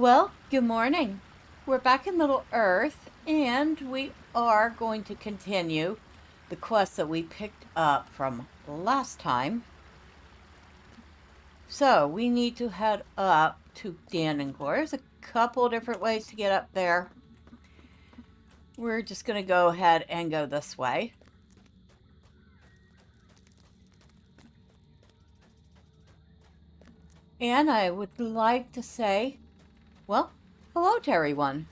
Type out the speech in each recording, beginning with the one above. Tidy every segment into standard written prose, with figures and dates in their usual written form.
Well, good morning. We're back in Middle Earth, and we are going to continue the quest that we picked up from last time. So, we need to head up to Dannenglor. There's a couple different ways to get up there. We're just going to go ahead and go this way. And I would like to say, well, hello to everyone.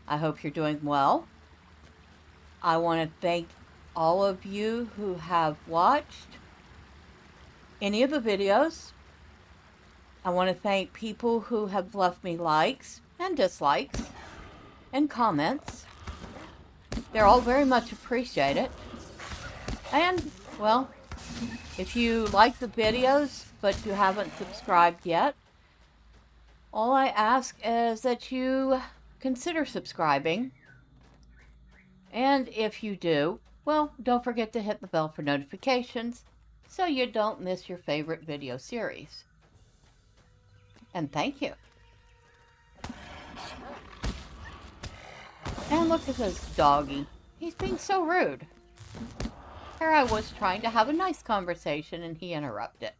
I hope you're doing well. I want to thank all of you who have watched any of the videos. I want to thank people who have left me likes and dislikes and comments. They're all very much appreciated. And, well, if you like the videos but you haven't subscribed yet, all I ask is that you consider subscribing. And if you do, well, don't forget to hit the bell for notifications so you don't miss your favorite video series. And thank you. And look at this doggy. He's being so rude. Here I was trying to have a nice conversation and he interrupted.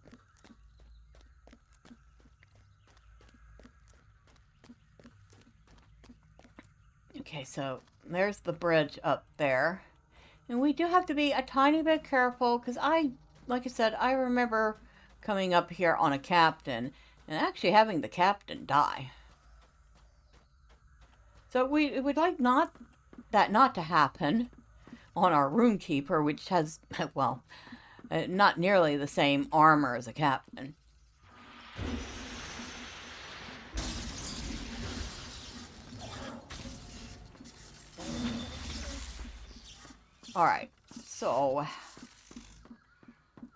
Okay, so there's the bridge up there. And we do have to be a tiny bit careful because like I said, I remember coming up here on a captain and actually having the captain die. So we would like not to happen on our roomkeeper, which has, well, not nearly the same armor as a captain. Alright, so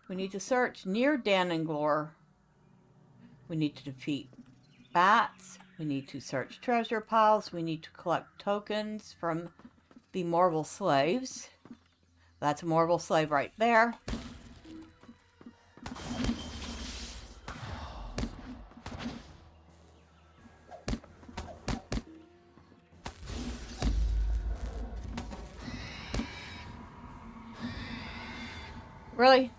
we need to search near Dannenglor. We need to defeat bats. We need to search treasure piles. We need to collect tokens from the morrovail slaves. That's a morrovail slave right there. Really?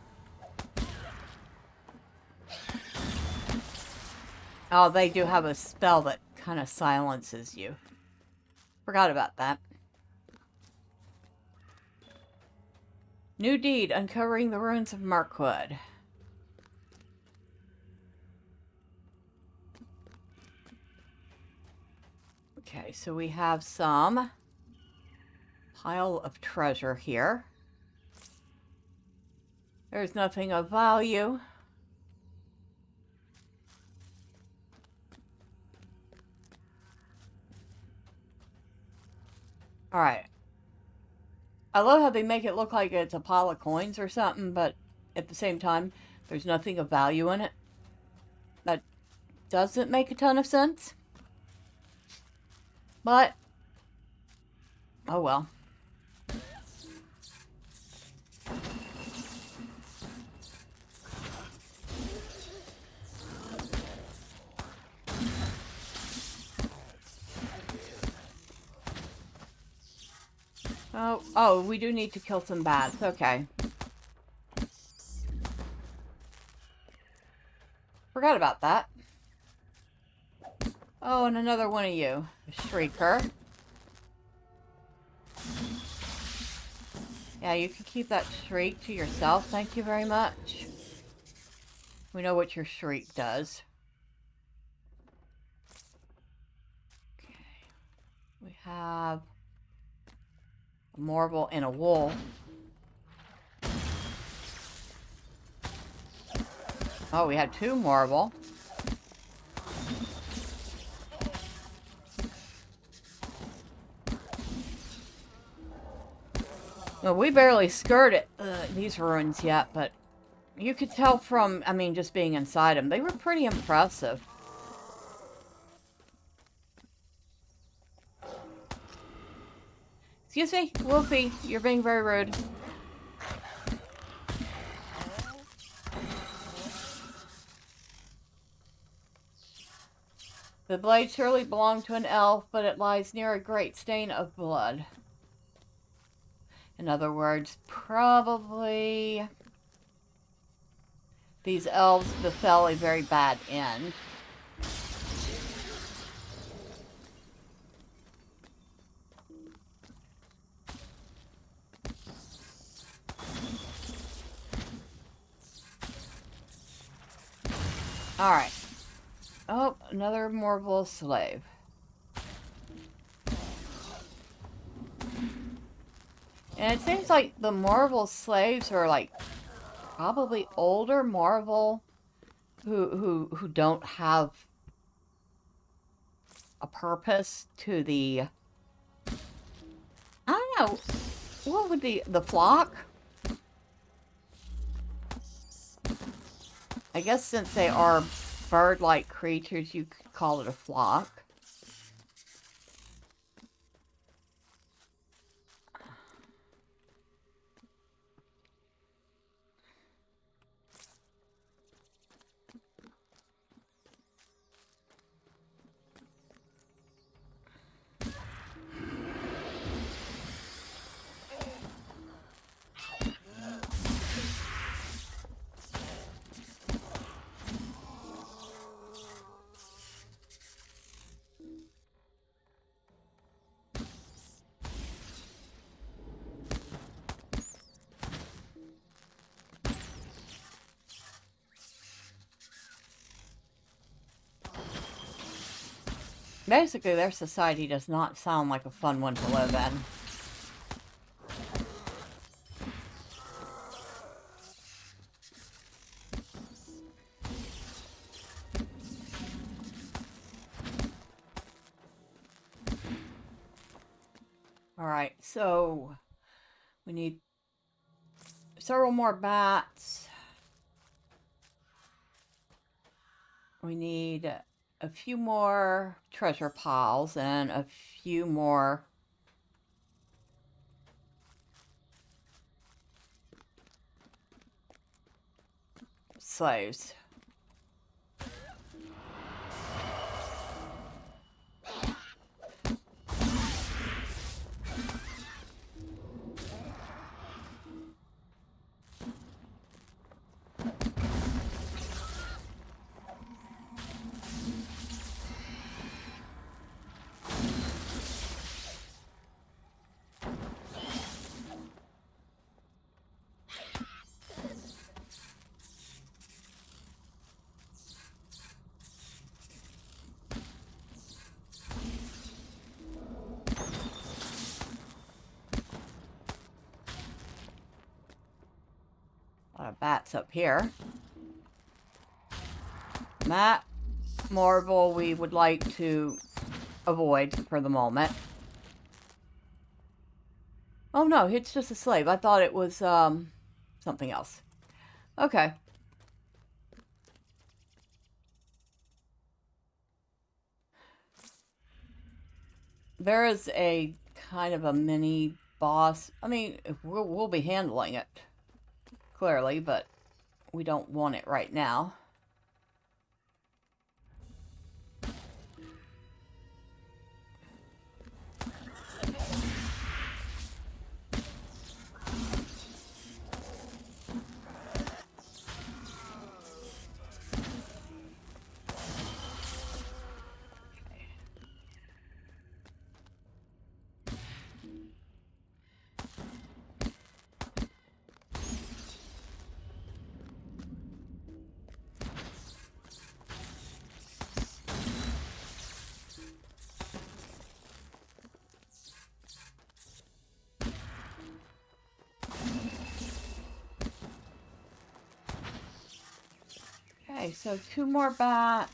Oh, they do have a spell that kind of silences you. Forgot about that. New deed, uncovering the ruins of Mirkwood. Okay, so we have some pile of treasure here. There's nothing of value. Alright. I love how they make it look like it's a pile of coins or something, but at the same time, there's nothing of value in it. That doesn't make a ton of sense. But, oh well. Oh, we do need to kill some bats. Okay. Forgot about that. Oh, and another one of you. A shrieker. Yeah, you can keep that shriek to yourself. Thank you very much. We know what your shriek does. Okay. We have a morrovail and a wool. Oh, we had two morrovail. Well, we barely skirted these ruins yet, but you could tell from, I mean, just being inside them, they were pretty impressive. Excuse me, Wolfie, you're being very rude. The blade surely belonged to an elf, but it lies near a great stain of blood. In other words, probably these elves befell a very bad end. Alright. Oh, another morrovail slave. And it seems like the morrovail slaves are like probably older morrovail who don't have a purpose to the, I don't know, what would the flock? I guess since they are bird-like creatures, you could call it a flock. Basically, their society does not sound like a fun one to live in. Alright, so we need several more bats. We need a few more treasure piles and a few more slaves. A lot of bats up here. That morrovail we would like to avoid for the moment. Oh no, it's just a slave. I thought it was something else. Okay. There is a kind of a mini boss. I mean, we'll be handling it, clearly, but we don't want it right now. Okay, so 2 more bats,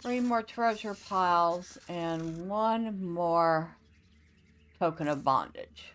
3 more treasure piles, and 1 more token of bondage.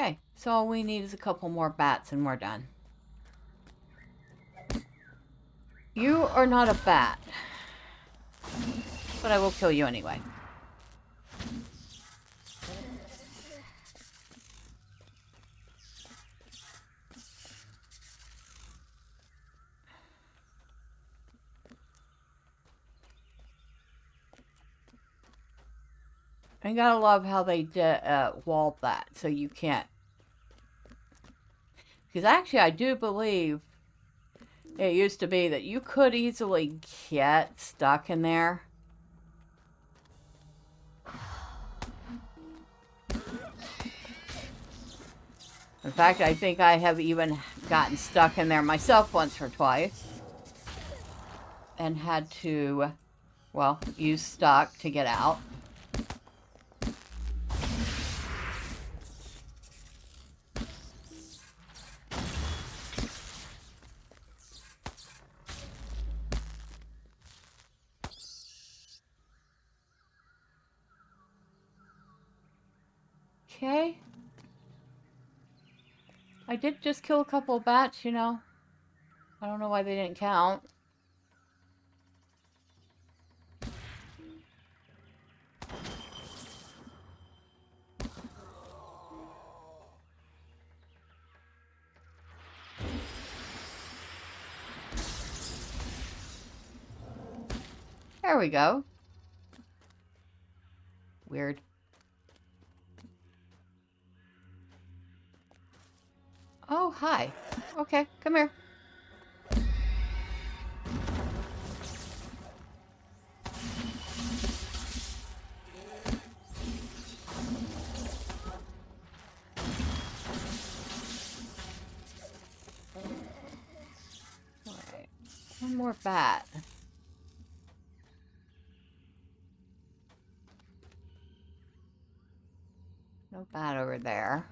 Okay, so all we need is a couple more bats and we're done. You are not a bat, but I will kill you anyway. I gotta love how they walled that so you can't. Because actually, I do believe it used to be that you could easily get stuck in there. In fact, I think I have even gotten stuck in there myself once or twice. And had to, well, use stuck to get out. Okay. I did just kill a couple of bats, you know. I don't know why they didn't count. There we go. Weird. Oh, hi. Okay, come here. Alright. One more bat. No bat over there.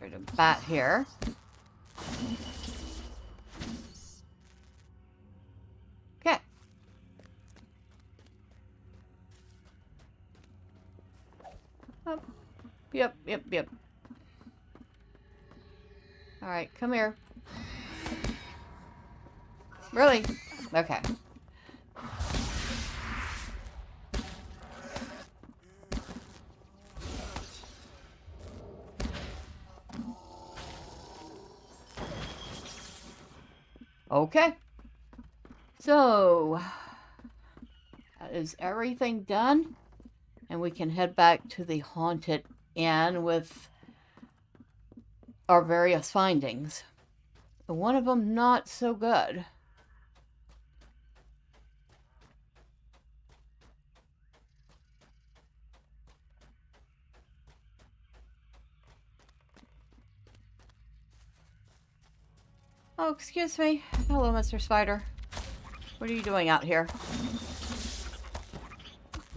There's a bat here. Okay. Oh. Yep. Alright, come here. Really? Okay. Okay. So, that is everything done. And we can head back to the haunted inn with our various findings. One of them not so good. Oh, excuse me. Hello, Mr. Spider. What are you doing out here?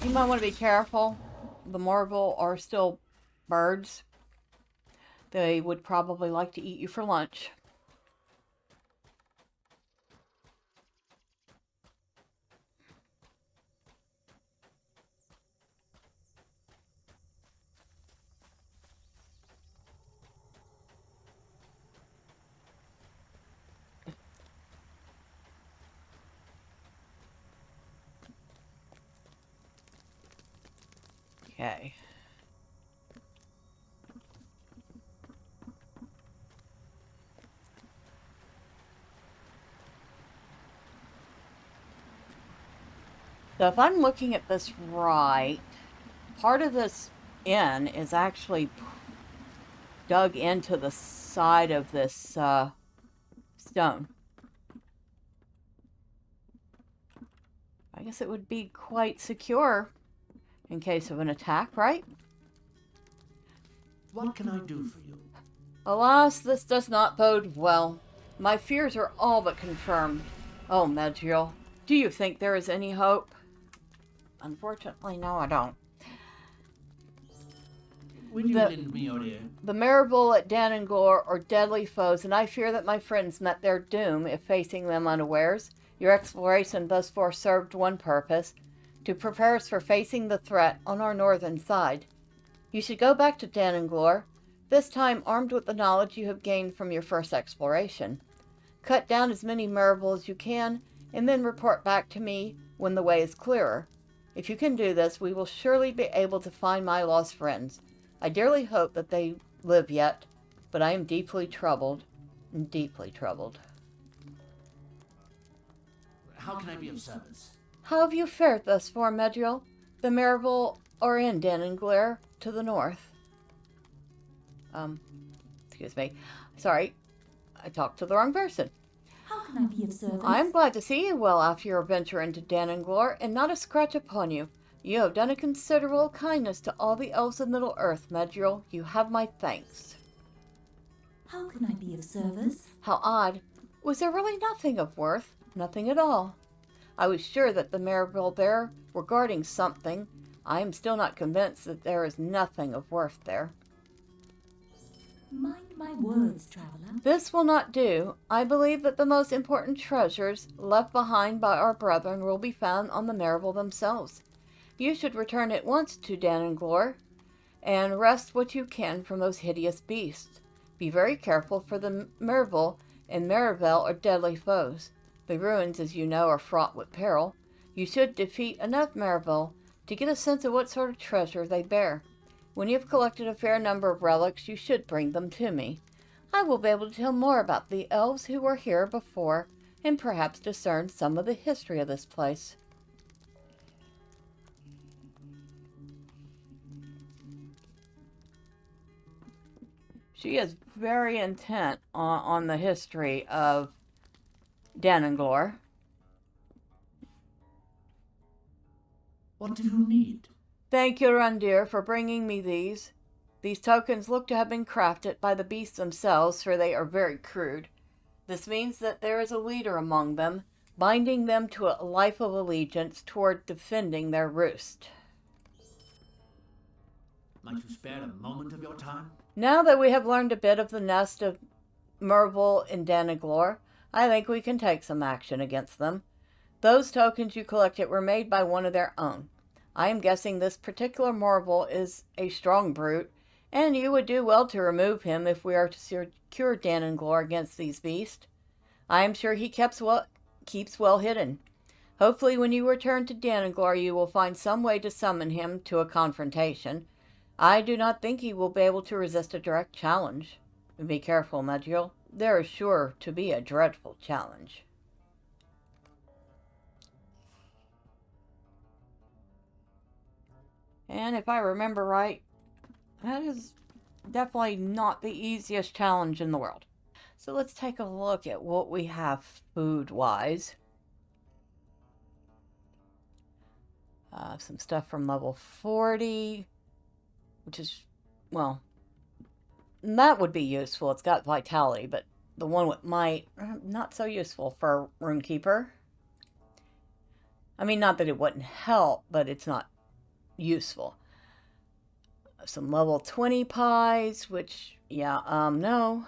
You might want to be careful. The morrovail are still birds. They would probably like to eat you for lunch. Okay. So if I'm looking at this right, part of this inn is actually dug into the side of this stone. I guess it would be quite secure in case of an attack, right? What can I do for you? Alas, this does not bode well. My fears are all but confirmed. Oh, Medrielle, do you think there is any hope? Unfortunately, no, I don't. Will you lend me your ear? The morrovail at Dannenglor are deadly foes, and I fear that my friends met their doom if facing them unawares. Your exploration thus far served one purpose, to prepare us for facing the threat on our northern side. You should go back to Dannenglor, this time armed with the knowledge you have gained from your first exploration. Cut down as many morrovail as you can, and then report back to me when the way is clearer. If you can do this, we will surely be able to find my lost friends. I dearly hope that they live yet, but I am deeply troubled. Deeply troubled. How can I be of service? How have you fared thus far, Medrielle? The morrovail are in Dannenglor to the north. Excuse me. Sorry, I talked to the wrong person. How can I be of service? I am glad to see you well after your venture into Dannenglor, and not a scratch upon you. You have done a considerable kindness to all the elves of Middle-earth, Medrielle. You have my thanks. How can I be of service? How odd. Was there really nothing of worth? Nothing at all. I was sure that the morrovail there were guarding something. I am still not convinced that there is nothing of worth there. Mind my words, traveler. This will not do. I believe that the most important treasures left behind by our brethren will be found on the morrovail themselves. You should return at once to Dannenglor and wrest what you can from those hideous beasts. Be very careful, for the morrovail and morrovail are deadly foes. The ruins, as you know, are fraught with peril. You should defeat enough morrovail to get a sense of what sort of treasure they bear. When you have collected a fair number of relics, you should bring them to me. I will be able to tell more about the elves who were here before, and perhaps discern some of the history of this place. She is very intent on the history of Dannenglor. What do you need? Thank you, Rundir, for bringing me these. These tokens look to have been crafted by the beasts themselves, for they are very crude. This means that there is a leader among them, binding them to a life of allegiance toward defending their roost. Might you spare a moment of your time? Now that we have learned a bit of the nest of morrovail in Dannenglor, I think we can take some action against them. Those tokens you collected were made by one of their own. I am guessing this particular morrovail is a strong brute, and you would do well to remove him if we are to secure Dannenglor against these beasts. I am sure he keeps well hidden. Hopefully when you return to Dannenglor you will find some way to summon him to a confrontation. I do not think he will be able to resist a direct challenge. Be careful, Medrielle. There is sure to be a dreadful challenge. And if I remember right, that is definitely not the easiest challenge in the world. So let's take a look at what we have food-wise. Some stuff from level 40, which is, well, that would be useful. It's got vitality, but the one with might, not so useful for a runekeeper. I mean, not that it wouldn't help, but it's not useful. Some level 20 pies, which, yeah, no.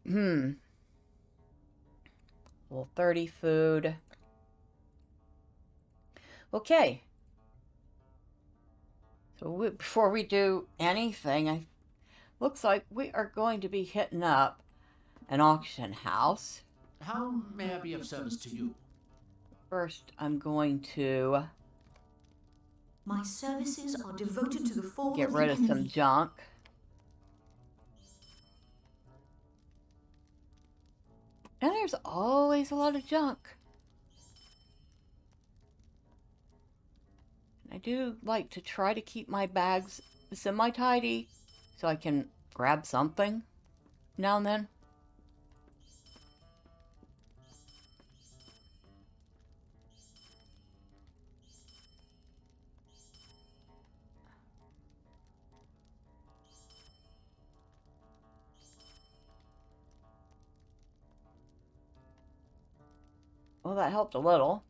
Level 30 food. Okay. So before we do anything, looks like we are going to be hitting up an auction house. How may I be of service to you? First, I'm going to My services are devoted to the fall get of rid the of some enemy. junk. And there's always a lot of junk. I do like to try to keep my bags semi-tidy so I can grab something now and then. Well, that helped a little.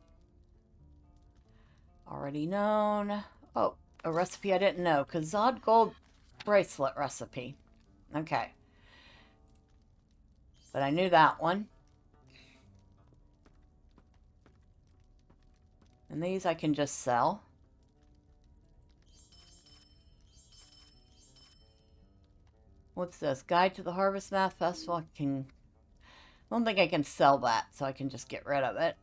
Already known. Oh, a recipe I didn't know. Kazad gold bracelet recipe. Okay. But I knew that one. And these I can just sell. What's this? Guide to the Harvest Math Festival. I don't think I can sell that, so I can just get rid of it.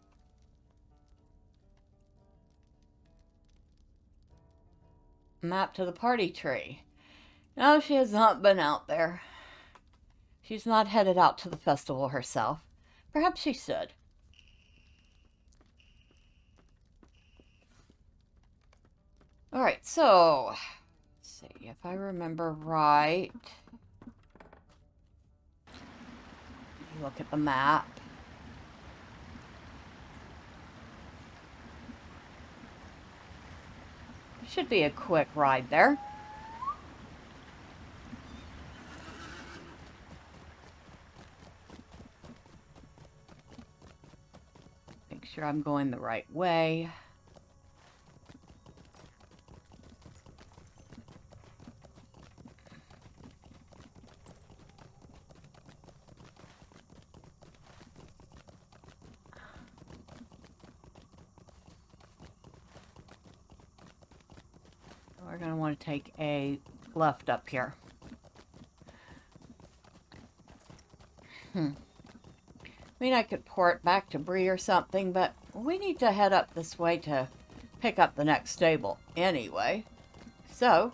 Map to the party tree. No, she has not been out there. She's not headed out to the festival herself. Perhaps she should. Alright, so... let's see, if I remember right... look at the map. Should be a quick ride there. Make sure I'm going the right way. We're going to want to take a left up here. I mean, I could port back to Bree or something, but we need to head up this way to pick up the next stable anyway. So,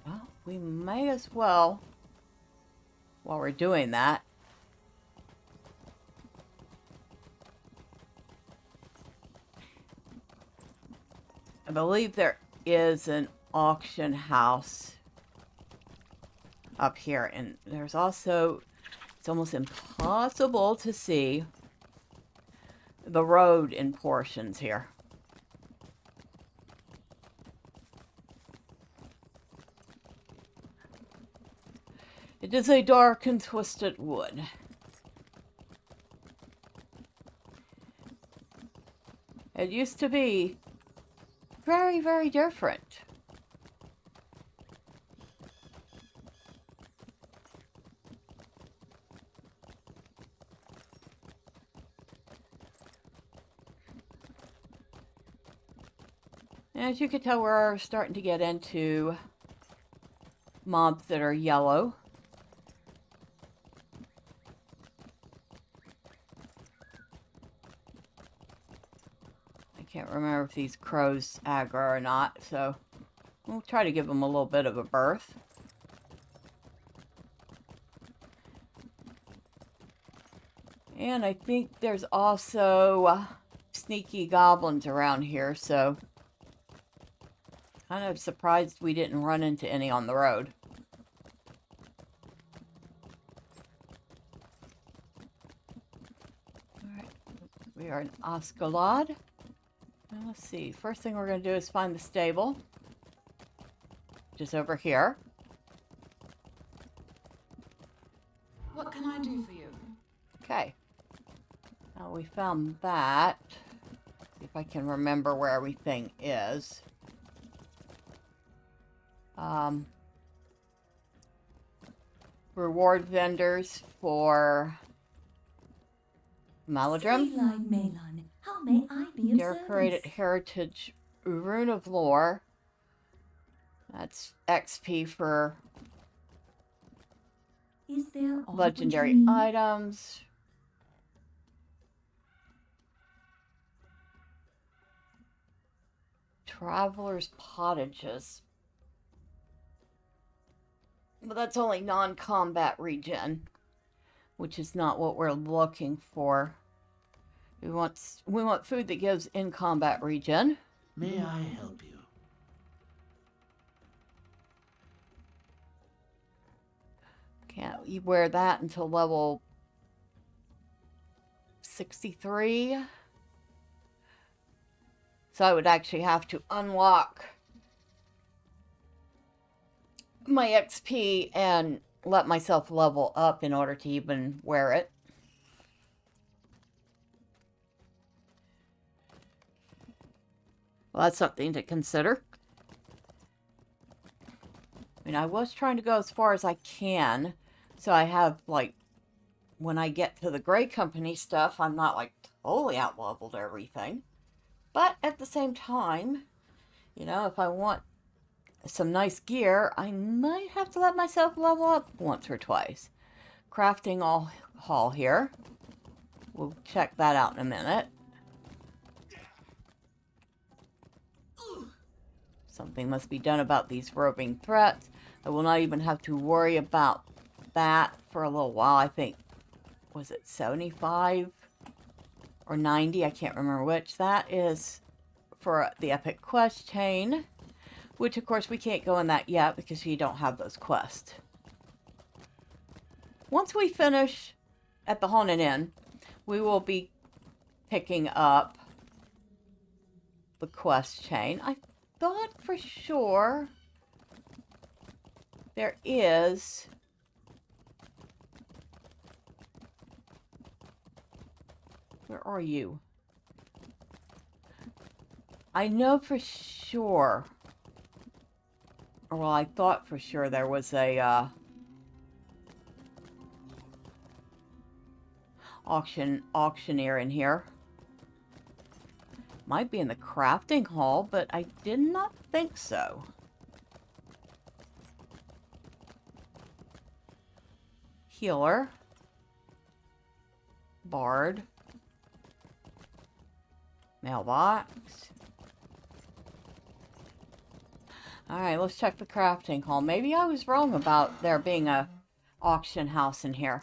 well, we may as well, while we're doing that, I believe there is an auction house up here, and there's also, it's almost impossible to see the road in portions here. It is a dark and twisted wood. It used to be very, very different. As you can tell, we're starting to get into mobs that are yellow. I can't remember if these crows aggro or not, so we'll try to give them a little bit of a berth. And I think there's also sneaky goblins around here, so kind of surprised we didn't run into any on the road. Alright, we are in Ost Galadh. Now let's see, first thing we're going to do is find the stable, which is over here. What can I do for you? Okay. Now we found that. If I can remember where everything is. Reward vendors for Maladrim. Melan, how may I be of Decorated service? Heritage Rune of Lore. That's XP for Is there aught legendary which you need? items. Traveler's Pottages. But that's only non-combat regen, which is not what we're looking for. We want food that gives in-combat regen. May I help you? Can't you wear that until level 63? So I would actually have to unlock my XP and let myself level up in order to even wear it. Well, that's something to consider. I mean, I was trying to go as far as I can, so I have, like, when I get to the Grey Company stuff, I'm not, like, totally out-leveled everything. But at the same time, you know, if I want some nice gear, I might have to let myself level up once or twice. Crafting hall here. We'll check that out in a minute. Something must be done about these roving threats. I will not even have to worry about that for a little while. I think, was it 75 or 90? I can't remember which. That is for the epic quest chain, which of course we can't go in that yet because we don't have those quests. Once we finish at the Haunted Inn, we will be picking up the quest chain. I thought for sure there is where are you? I know for sure, or well, I thought for sure there was a auctioneer in here. Might be in the crafting hall, but I did not think so. Healer. Bard. Mailbox. Alright, let's check the crafting hall. Maybe I was wrong about there being a auction house in here.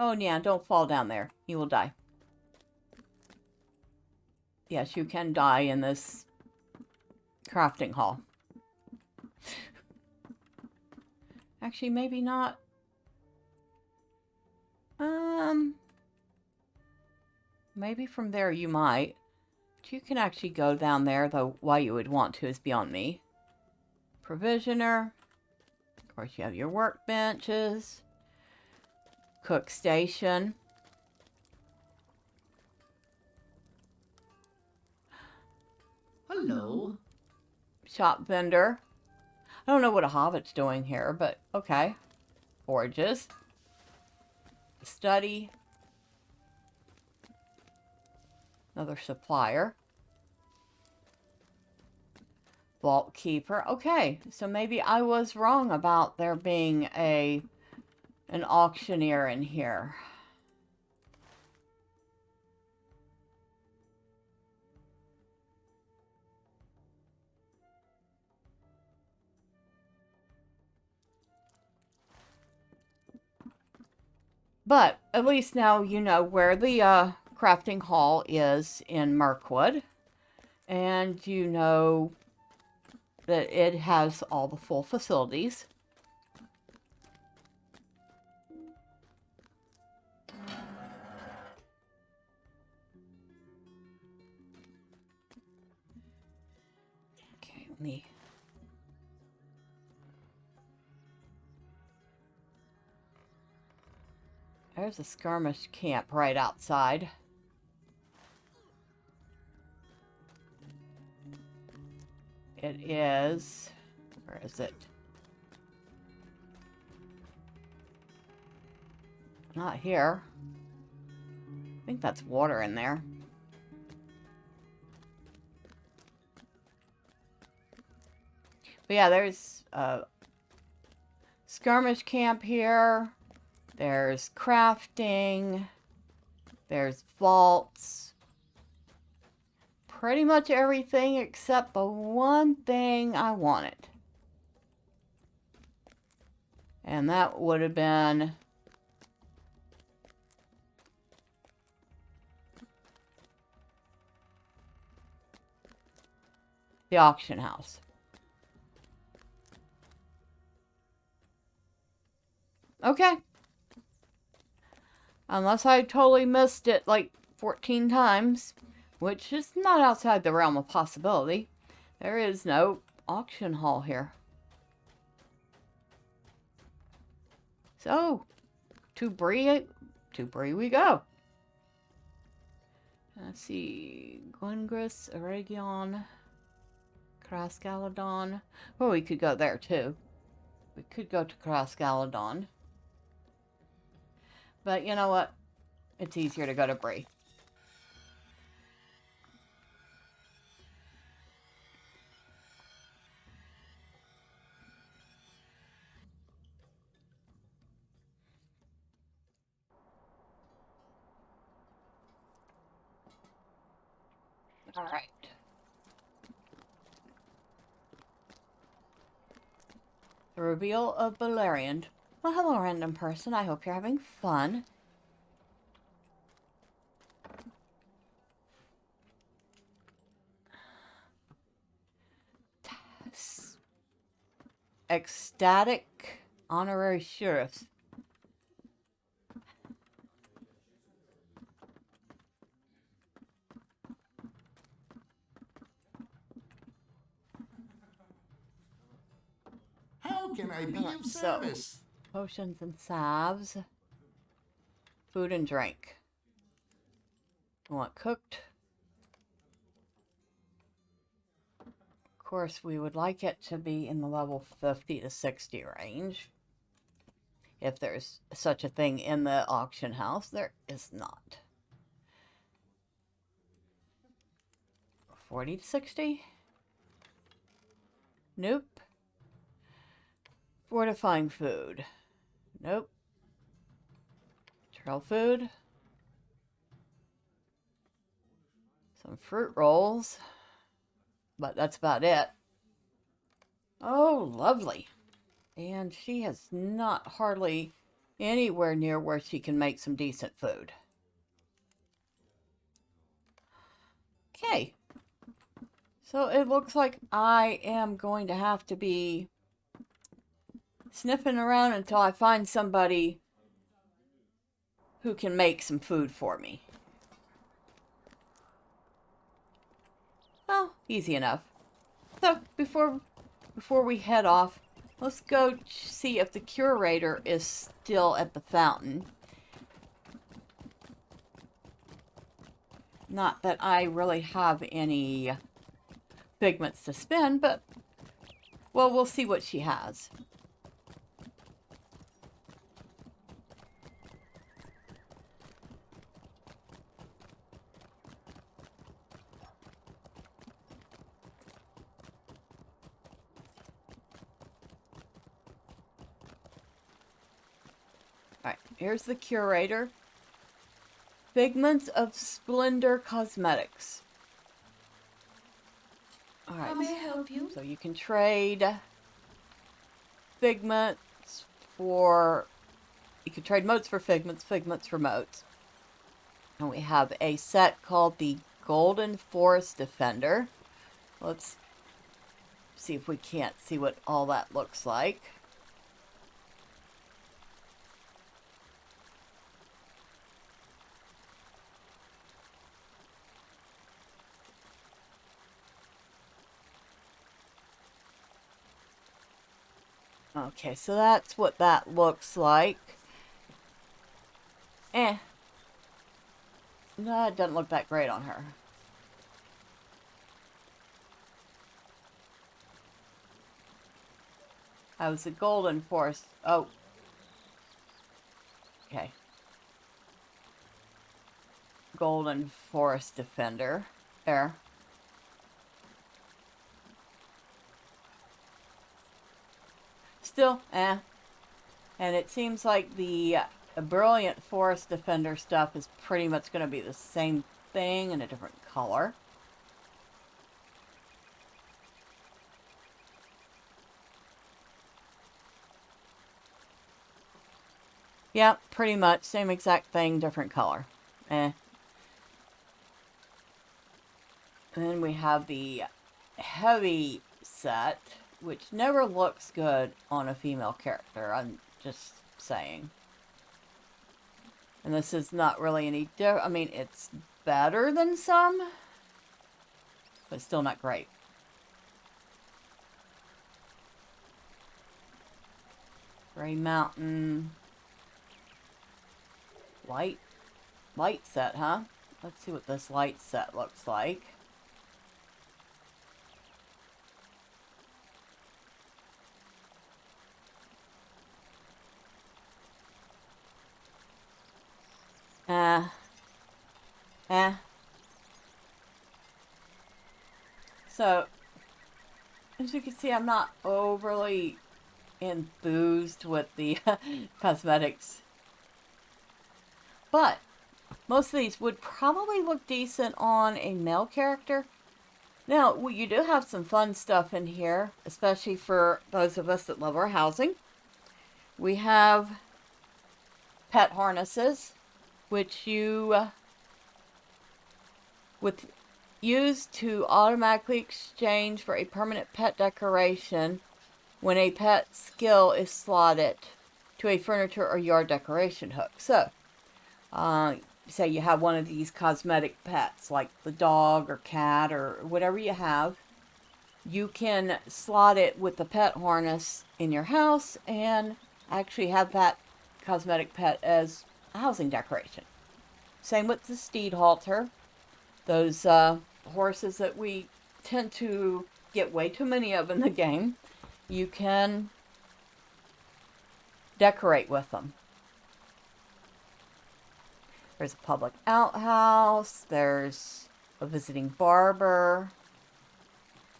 Oh, yeah, don't fall down there. You will die. Yes, you can die in this crafting hall. Actually, maybe not. Maybe from there you might. But you can actually go down there, though why you would want to is beyond me. Provisioner. Of course, you have your workbenches. Cook station. Hello. Shop vendor. I don't know what a hobbit's doing here, but okay. Forges. Study. Another supplier. Vault keeper. Okay, so maybe I was wrong about there being an auctioneer in here. But at least now you know where the crafting hall is in Mirkwood. And you know that it has all the full facilities. Okay, let me... There's a skirmish camp right outside. It is... Where is it? Not here. I think that's water in there. But yeah, there's a skirmish camp here. There's crafting. There's vaults. Pretty much everything except the one thing I wanted. And that would have been... the auction house. Okay. Unless I totally missed it like 14 times, which is not outside the realm of possibility. There is no auction hall here. So, to Bree we go. Let's see, Gwengris, Eregion, Ost Galadh. Well, we could go there too. We could go to Ost Galadh. But you know what? It's easier to go to Bree. All right. The reveal of Beleriand. Well, hello, random person. I hope you're having fun. Ecstatic honorary sheriffs. How can I be of So, service? potions and salves. Food and drink. I want cooked. Of course, we would like it to be in the level 50 to 60 range. If there's such a thing in the auction house, there is not. 40 to 60? Nope. Fortifying food. Nope. Trail food. Some fruit rolls. But that's about it. Oh, lovely. And she has not hardly anywhere near where she can make some decent food. Okay. So it looks like I am going to have to be sniffing around until I find somebody who can make some food for me. Well, easy enough. So before we head off, let's go see if the curator is still at the fountain. Not that I really have any pigments to spend, but, well, we'll see what she has. Alright, here's the curator. Figments of Splendor Cosmetics. Alright. How may I help you? So you can trade figments for... You can trade motes for figments, figments for motes. And we have a set called the Golden Forest Defender. Let's see if we can't see what all that looks like. Okay, so that's what that looks like. No, it doesn't look that great on her. That was the Golden Forest. Oh. Okay. Golden Forest Defender. There. Still, And it seems like the Brilliant Forest Defender stuff is pretty much going to be the same thing in a different color. Yeah, pretty much. Same exact thing, different color. And then we have the heavy set, which never looks good on a female character. I'm just saying. And this is not really any different. I mean, it's better than some, but still not great. Gray Mountain. Light set, huh? Let's see what this light set looks like. So, as you can see, I'm not overly enthused with the cosmetics. But most of these would probably look decent on a male character. Now, you do have some fun stuff in here, especially for those of us that love our housing. We have pet harnesses, which you would use to automatically exchange for a permanent pet decoration when a pet skill is slotted to a furniture or yard decoration hook. So, say you have one of these cosmetic pets, like the dog or cat or whatever you have, you can slot it with the pet harness in your house and actually have that cosmetic pet as a housing decoration. Same with the steed halter. Those horses that we tend to get way too many of in the game, you can decorate with them. There's a public outhouse, there's a visiting barber,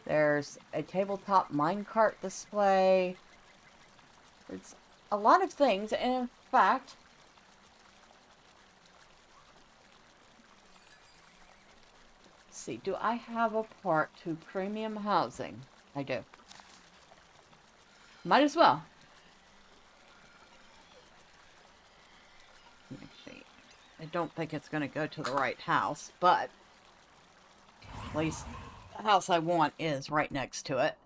there's a tabletop minecart display. There's a lot of things, and in fact, let's see, do I have a part to premium housing? I do. Might as well. Let me see. I don't think it's going to go to the right house, but at least the house I want is right next to it.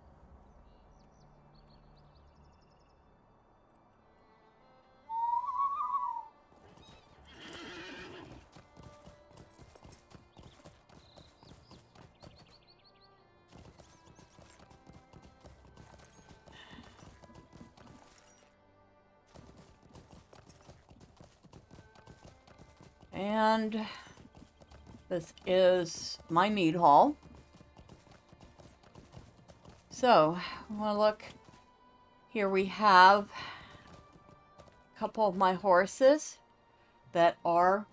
And this is my mead hall. So, I want to look. Here we have a couple of my horses that are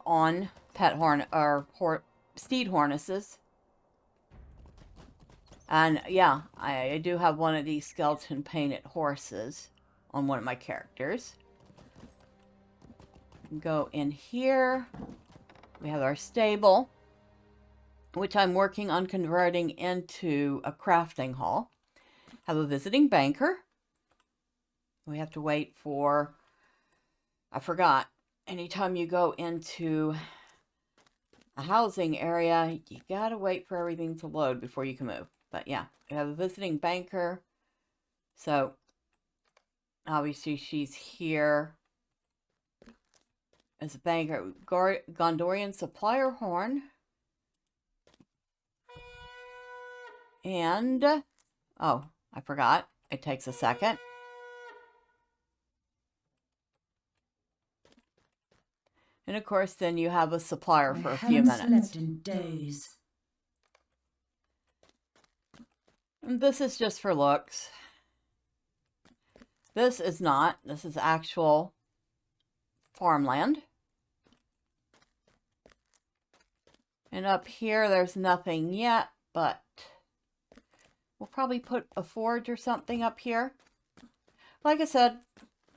on pet steed harnesses. And yeah, I do have one of these skeleton painted horses on one of my characters. Go in here. We have our stable, which I'm working on converting into a crafting hall. Have a visiting banker. We have to wait for, I forgot, anytime you go into a housing area, you gotta wait for everything to load before you can move. But yeah, we have a visiting banker. So obviously she's here as a banker. Gondorian supplier horn. And, oh, I forgot. It takes a second. And of course, then you have a supplier for a few minutes. Slept in days. And this is just for looks. This is not. This is actual farmland. And up here, there's nothing yet, but we'll probably put a forge or something up here. Like I said,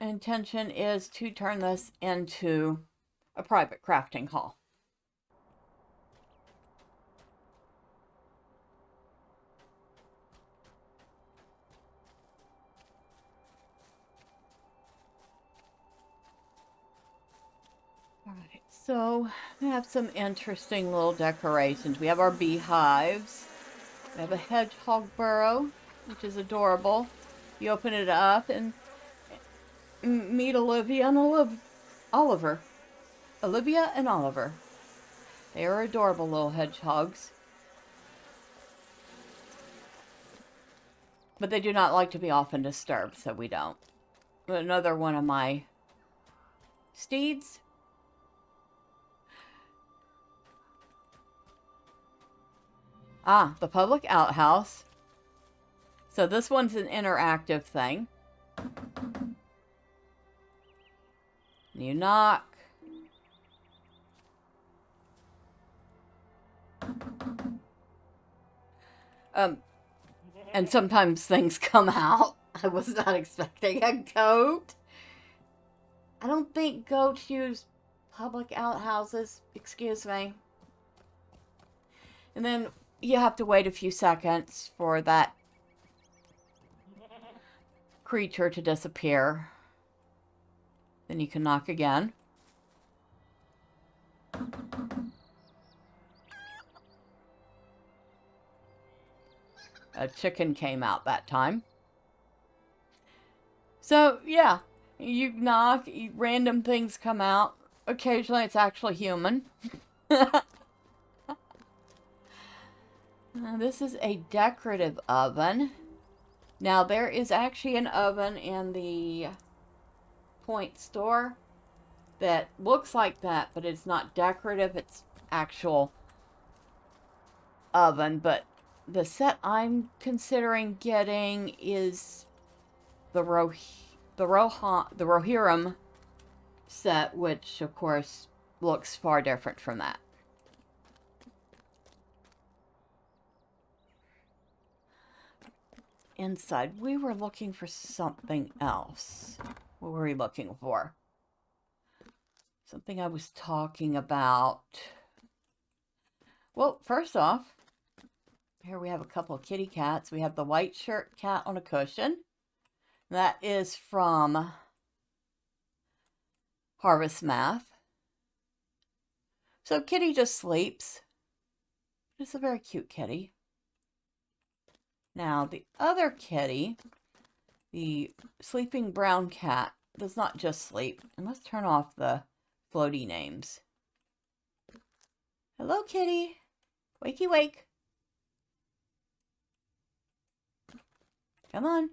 intention is to turn this into a private crafting hall. Alright, so we have some interesting little decorations. We have our beehives. We have a hedgehog burrow, which is adorable. You open it up and meet Olivia and Oliver. Olivia and Oliver. They are adorable little hedgehogs. But they do not like to be often disturbed, so we don't. Another one of my steeds. Ah, the public outhouse. So this one's an interactive thing. You knock. And sometimes things come out. I was not expecting a goat. I don't think goats use public outhouses. Excuse me. And then you have to wait a few seconds for that creature to disappear. Then you can knock again. A chicken came out that time. So, yeah. You knock, random things come out. Occasionally it's actually human. This is a decorative oven. Now, there is actually an oven in the Point store that looks like that, but it's not decorative. It's actual oven. But the set I'm considering getting is the Rohirrim set, which, of course, looks far different from that. Inside, we were looking for something else. What were we looking for? Something I was talking about. Well, first off, here we have a couple of kitty cats. We have the white shirt cat on a cushion. That is from Harvest Math. So Kitty just sleeps. It's a very cute kitty. Now, the other kitty, the sleeping brown cat, does not just sleep. And let's turn off the floaty names. Hello, kitty. Wakey wake. Come on.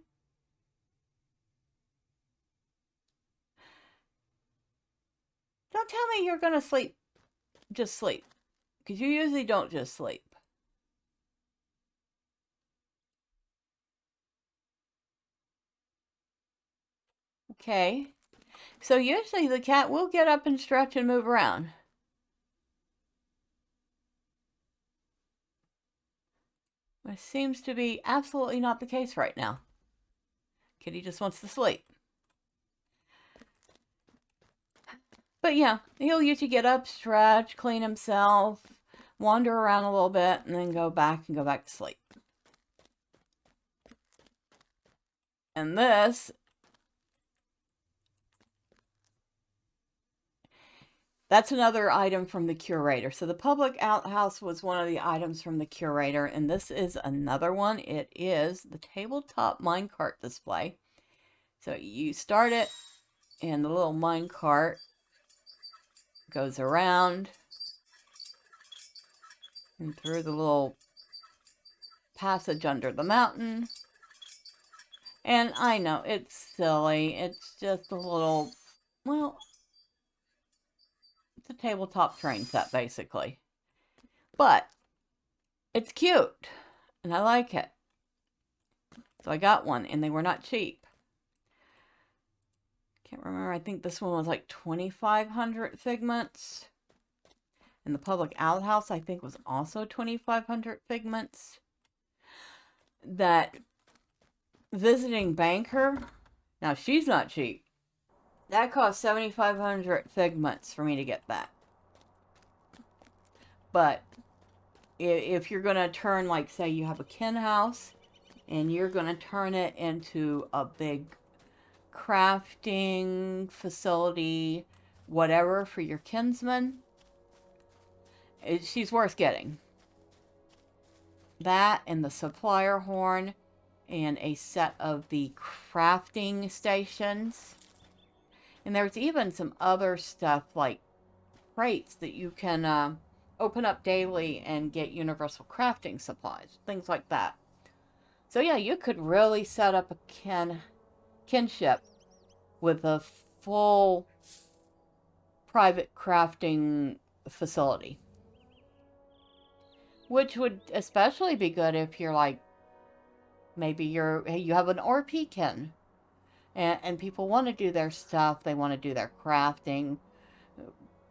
Don't tell me you're going to sleep. Just sleep. Because you usually don't just sleep. Okay. So usually the cat will get up and stretch and move around. It seems to be absolutely not the case right now. Kitty just wants to sleep. But yeah, he'll usually get up, stretch, clean himself, wander around a little bit, and then go back to sleep. And this, that's another item from the curator. So the public outhouse was one of the items from the curator, and this is another one. It is the tabletop minecart display. So you start it, and the little minecart goes around and through the little passage under the mountain. And I know, it's silly. It's just a little, well, it's a tabletop train set, basically. But it's cute, and I like it. So I got one, and they were not cheap. Can't remember, I think this one was like 2,500 figments. And the public outhouse, I think, was also 2,500 figments. That visiting banker, now she's not cheap. That cost 7,500 figments for me to get that. But if you're going to turn, like, say you have a kin house, and you're going to turn it into a big crafting facility, whatever, for your kinsman, she's worth getting. That and the supplier horn and a set of the crafting stations. And there's even some other stuff like crates that you can open up daily and get universal crafting supplies, things like that. So yeah, you could really set up a kinship with a full private crafting facility. Which would especially be good if you're like, maybe you have an RP kin. And people want to do their stuff. They want to do their crafting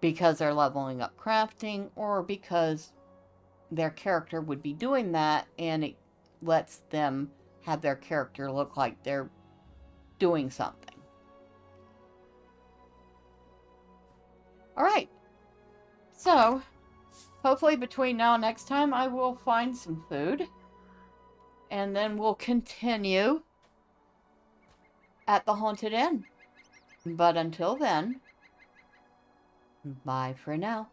because they're leveling up crafting, or because their character would be doing that, and it lets them have their character look like they're doing something. Alright. So, hopefully between now and next time I will find some food. And then we'll continue at the Haunted Inn. But until then, bye for now.